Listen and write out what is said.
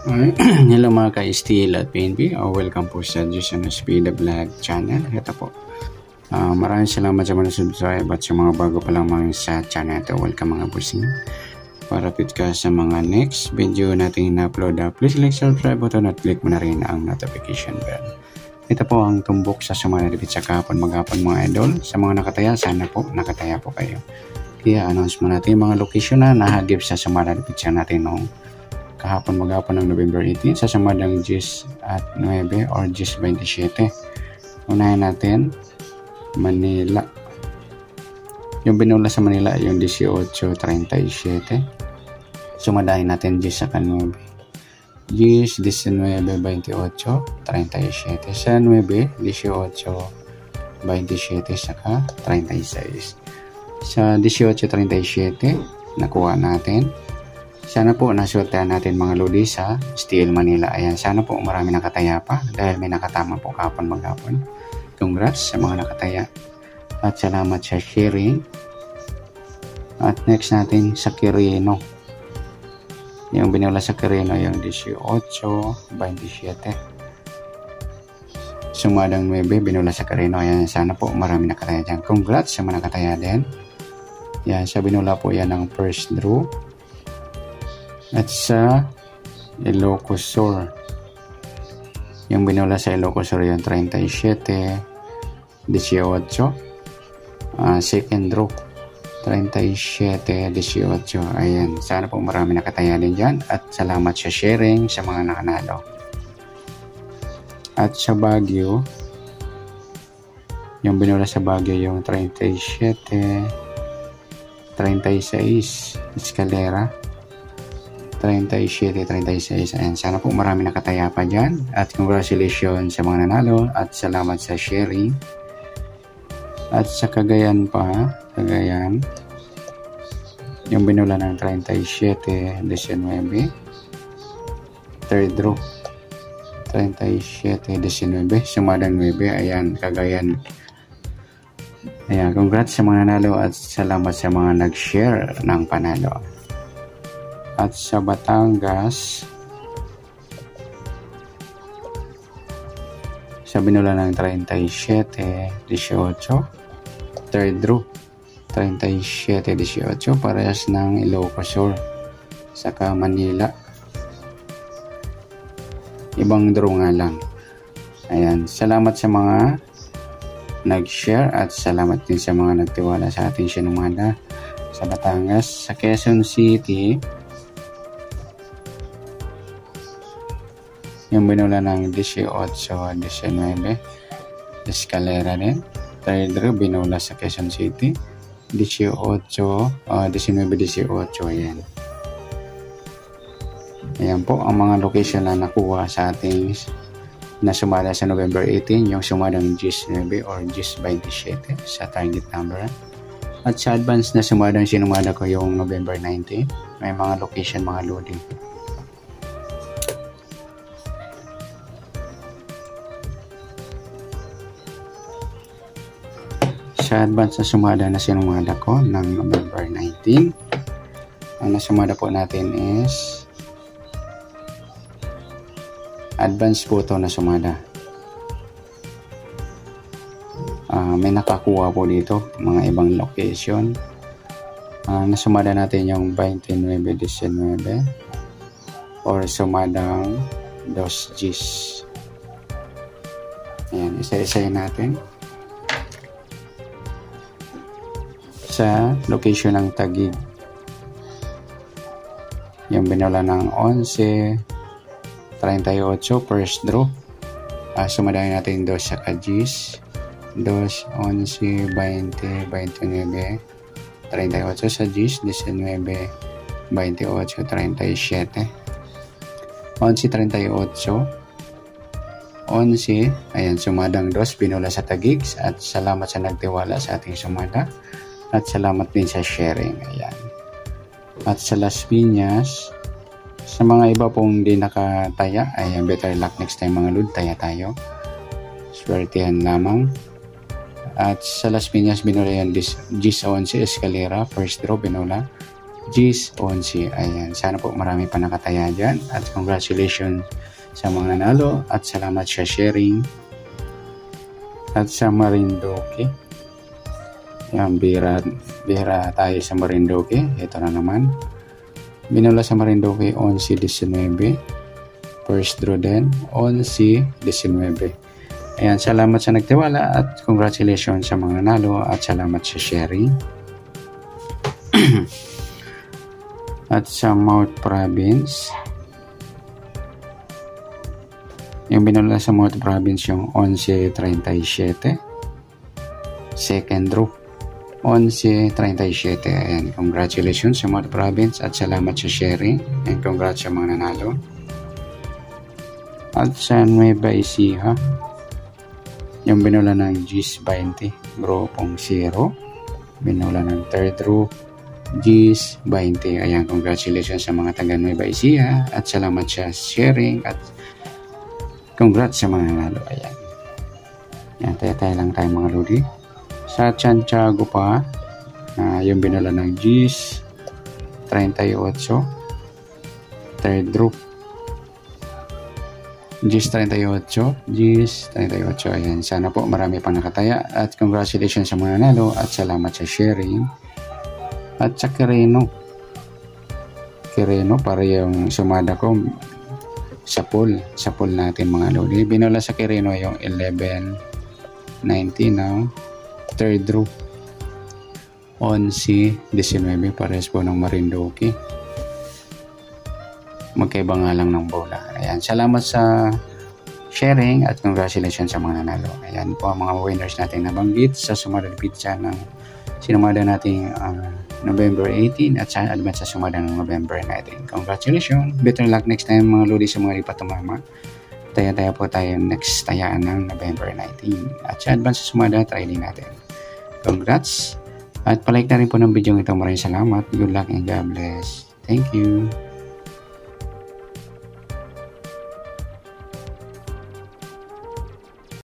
Hello mga ka-STL at PNP. Welcome po sa Jason Speed Vlog channel. Ito po. Maraming salamat sa mga subscribe at sa mga bago pa lang mga sa channel ito. Welcome mga busing. Para fit ka sa mga next video natin na-upload, please like subscribe button at click mo na rin ang notification bell. Ito po ang tumbok sa sumanalipit sa kahapon maghapon mga idol. Sa mga nakataya, sana po nakataya po kayo. Kaya announce mo natin mga location na nahagip sa sumanalipit sa natin noong kahapon maghapon ng November 18 sa samadang 10 at 9 or 10:27. Unahin natin Manila. Yung binula sa Manila yung 18:37. Sumadahin natin 10 sa 9. 10, 19, 28, 37. Sa 9, 18, 27 saka 36. Sa 18:37 nakuha natin. Sana po nasultahan natin mga lodi sa STL Manila. Ayan, sana po marami nakataya pa dahil may nakatama po kahapon maghapon. Congrats sa mga nakataya. At salamat sa sharing. At next natin sa Quirino. Yung binula sa Quirino yung 18:27. Sumadang 9 binula sa Quirino. Ayan, sana po marami nakataya dyan. Congrats sa mga nakataya din. Yan, sa binula po yan ng first draw. At sa Ilocos Sur, yung binula sa Ilocos Sur yung 37, 18. Second draw 37, 18. Ayan, sana po marami nakataya din dyan. At salamat sa sharing sa mga nakanalo. At sa Baguio, yung binula sa Baguio yung 37, 36, Escalera 37, 36. Ayan, sana po marami nakataya pa dyan. At congratulations sa mga nanalo. At salamat sa sharing. At sa Cagayan pa. Cagayan. Yung binula ng 37, 19. Third draw. 37, 19. Sumadang 9. Ayan, Cagayan. Ayan, congrats sa mga nanalo. At salamat sa mga nag-share ng panalo. At sa Batangas, sa binula ng 37, 18, third draw, 37, 18, parehas ng Ilocos Sur, saka Manila. Ibang draw nga lang. Ayan, salamat sa mga nag-share at salamat din sa mga nagtiwala sa ating sinumada sa Batangas. Sa Quezon City, yung binula ng 18, 19, Escalera din. Third draw, binula sa Quezon City. 18, 19, 18. Ayan. Ayan po ang mga location na nakuha sa ating na sumada sa November 18. Yung sumadang 19 or 27 sa target number. At sa advance na sumadang sinumada ko yung November 19. May mga location, mga loading. Sa advance na sumada na sinumada ko ng November 19. Ang nasumada po natin is advance po ito na sumada. May nakakuha po dito mga ibang location. Nasumada natin yung 29-19 or sumadang 2 Gs. Ayan, isa-isayin natin. Sa location ng Taguig, yung binula ng 11, 38, first draw. Sumadahin natin 2 sa Kagis, 2, 11, 20, 29, 38 sa Gis, 19, 28, 37, 11, 38, 11, ayan, sumadang 2, binula sa Taguig. At salamat sa nagtiwala sa ating sumada. At salamat din sa sharing. Ayan. At sa Las Piñas, sa mga iba pong di nakataya, ayan, better luck next time mga lod, taya tayo. Swertihan lamang. At sa Las Piñas, binula yan 10-11 Escalera, first draw, binula. Gis 11. Ayan, sana po marami pa nakataya dyan. At congratulations sa mga nanalo at salamat sa sharing. At sa Marinduque. Ayan, bihira tayo sa Marinduque. Ito na naman. Binula sa Marinduque 11-19. First draw din 11-19. Ayan, salamat sa nagtiwala at congratulations sa mga nanalo at salamat sa sharing. At sa Mount Province, yung binula sa Mount Province yung 11-37. Second draw 11-37. Ayan, congratulations sa Mount Province at salamat sa sharing and congrats sa mga nanalo. At sa Nueva Ecija, yung binula ng Gis 20, grupong 0. Binula ng third draw Gis 20. Ayan, congratulations sa mga taga Nueva Ecija at salamat sa sharing at congrats sa mga nanalo. Ayan. Ayan, tayo lang tayo mga lodi. Sa Santiago pa, yung binula ng Gis 38. Third draw Gis 38. Gis 38. Ayan, sana po marami pang nakataya at congratulations sa mga nanalo at salamat sa sharing. At sa Quirino para yung sumada ko sa pool natin mga lodi. Binula sa Quirino yung 11-19 now. Third draw 11-19 pares po ng Marinduque. Magkaiba nga lang ng bola. Ayan, salamat sa sharing at congratulations sa mga nanalo. Ayan po ang mga winners natin nabanggit sa sumadang pizza ng sinumada nating November 18 at sa advance sa sumada ng November 19. Congratulations! Better luck next time mga lodi sa mga lipat tumama. Taya-taya po tayo next tayaan ng November 19. At sa advance sa sumada, try din natin. Congrats! At palike na rin po ng video ito. Maraming salamat. Good luck and God bless. Thank you!